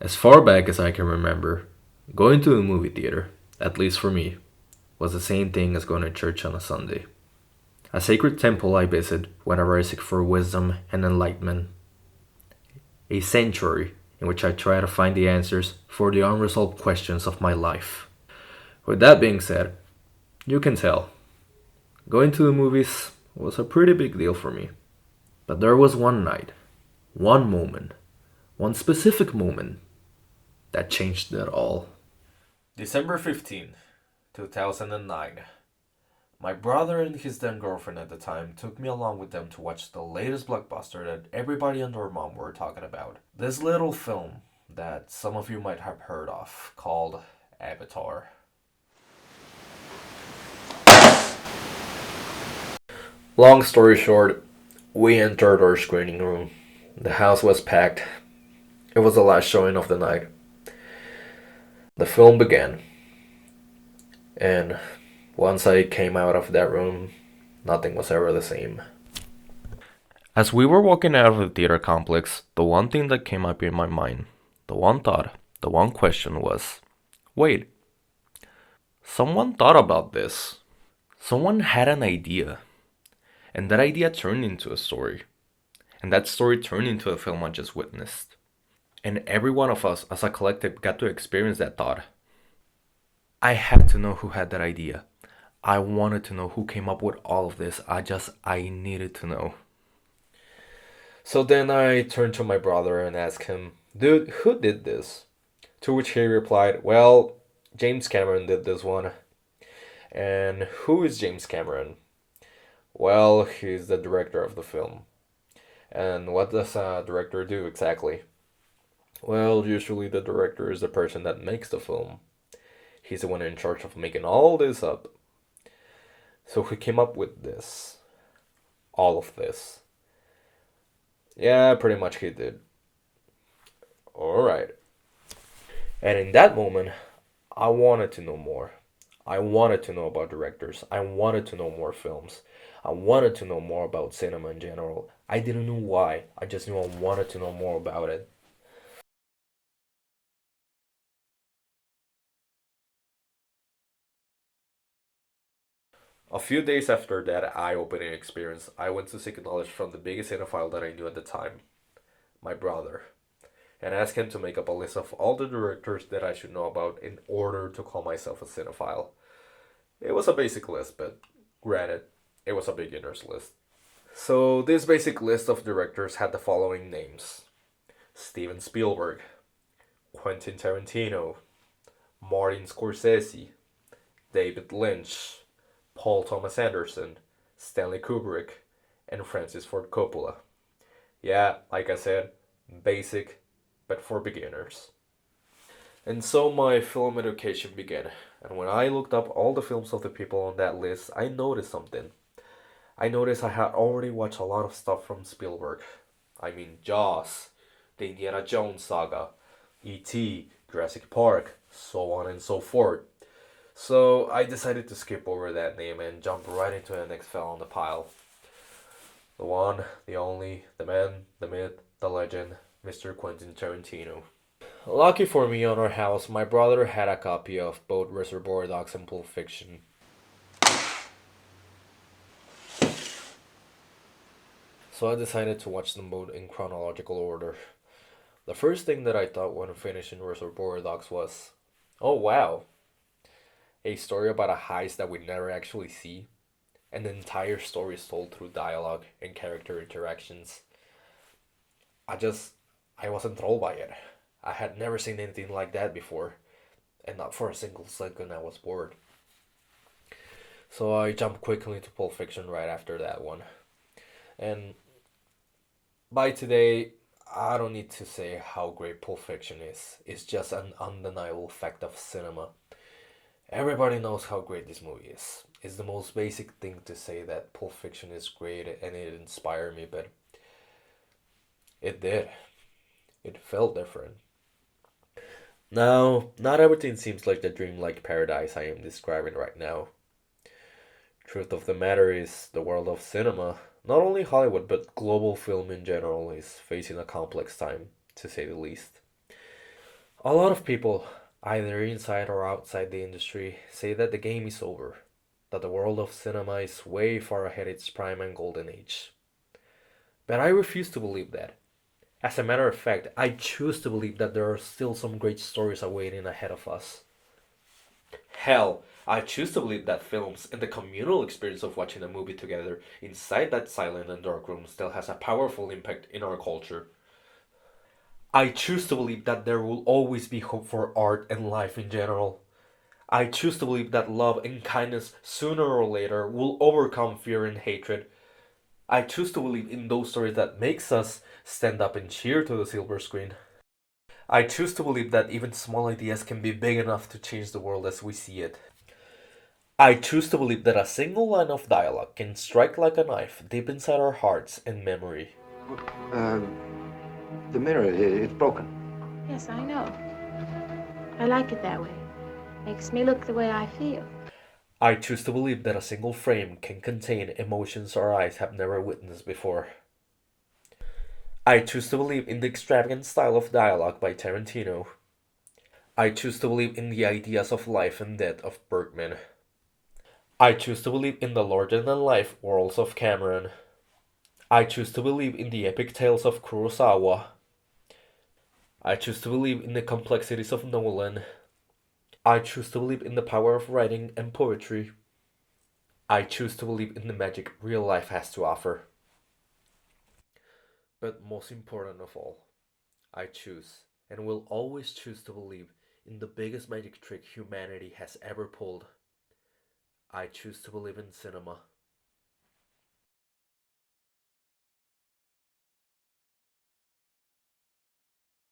As far back as I can remember, going to a movie theater, at least for me, was the same thing as going to church on a Sunday. A sacred temple I visit whenever I seek for wisdom and enlightenment. A sanctuary in which I try to find the answers for the unresolved questions of my life. With that being said, you can tell, going to the movies was a pretty big deal for me. But there was one night, one moment, one specific moment that changed it all. December 15th, 2009. My brother and his then girlfriend at the time took me along with them to watch the latest blockbuster that everybody and their mom were talking about. This little film that some of you might have heard of called Avatar. Long story short, we entered our screening room. The house was packed. It was the last showing of the night. The film began. And once I came out of that room, nothing was ever the same. As we were walking out of the theater complex, the one thing that came up in my mind, the one thought, the one question was, wait, someone thought about this. Someone had an idea. And that idea turned into a story. And that story turned into a film I just witnessed. And every one of us as a collective got to experience that thought. I had to know who had that idea. I wanted to know who came up with all of this. I needed to know. So then I turned to my brother and asked him, dude, who did this? To which he replied, well, James Cameron did this one. And who is James Cameron? Well, he's the director of the film. And what does a director do exactly? Well, usually the director is the person that makes the film. He's the one in charge of making all this up. So he came up with this. All of this. Yeah, pretty much he did. Alright. And in that moment, I wanted to know more. I wanted to know about directors. I wanted to know more films. I wanted to know more about cinema in general. I didn't know why. I just knew I wanted to know more about it. A few days after that eye-opening experience, I went to seek knowledge from the biggest cinephile that I knew at the time, my brother, and asked him to make up a list of all the directors that I should know about in order to call myself a cinephile. It was a basic list, but granted, it was a beginner's list. So this basic list of directors had the following names: Steven Spielberg, Quentin Tarantino, Martin Scorsese, David Lynch, Paul Thomas Anderson, Stanley Kubrick, and Francis Ford Coppola. Yeah, like I said, basic, but for beginners. And so my film education began. And when I looked up all the films of the people on that list, I noticed something. I noticed I had already watched a lot of stuff from Spielberg. I mean, Jaws, the Indiana Jones saga, E.T., Jurassic Park, so on and so forth. So I decided to skip over that name and jump right into the next fella on the pile. The one, the only, the man, the myth, the legend, Mr. Quentin Tarantino. Lucky for me, on our house, my brother had a copy of both Reservoir Dogs and Pulp Fiction. So I decided to watch them both in chronological order. The first thing that I thought when finishing Reservoir Dogs was, oh wow, a story about a heist that we never actually see, and the entire story is told through dialogue and character interactions. I was enthralled by it. I had never seen anything like that before, and not for a single second I was bored. So I jumped quickly to Pulp Fiction right after that one. And by today, I don't need to say how great Pulp Fiction is. It's just an undeniable fact of cinema. Everybody knows how great this movie is. It's the most basic thing to say that Pulp Fiction is great and it inspired me, but it did. It felt different. Now, not everything seems like the dreamlike paradise I am describing right now. Truth of the matter is, the world of cinema, not only Hollywood but global film in general, is facing a complex time, to say the least. A lot of people, either inside or outside the industry, say that the game is over, that the world of cinema is way far ahead its prime and golden age. But I refuse to believe that. As a matter of fact, I choose to believe that there are still some great stories awaiting ahead of us. Hell, I choose to believe that films and the communal experience of watching a movie together inside that silent and dark room still has a powerful impact in our culture. I choose to believe that there will always be hope for art and life in general. I choose to believe that love and kindness sooner or later will overcome fear and hatred. I choose to believe in those stories that makes us stand up and cheer to the silver screen. I choose to believe that even small ideas can be big enough to change the world as we see it. I choose to believe that a single line of dialogue can strike like a knife deep inside our hearts and memory. Uh, the mirror, it's broken. Yes, I know. I like it that way. Makes me look the way I feel. I choose to believe that a single frame can contain emotions our eyes have never witnessed before. I choose to believe in the extravagant style of dialogue by Tarantino. I choose to believe in the ideas of life and death of Bergman. I choose to believe in the larger than life worlds of Cameron. I choose to believe in the epic tales of Kurosawa. I choose to believe in the complexities of Nolan. I choose to believe in the power of writing and poetry. I choose to believe in the magic real life has to offer. But most important of all, I choose and will always choose to believe in the biggest magic trick humanity has ever pulled. I choose to believe in cinema.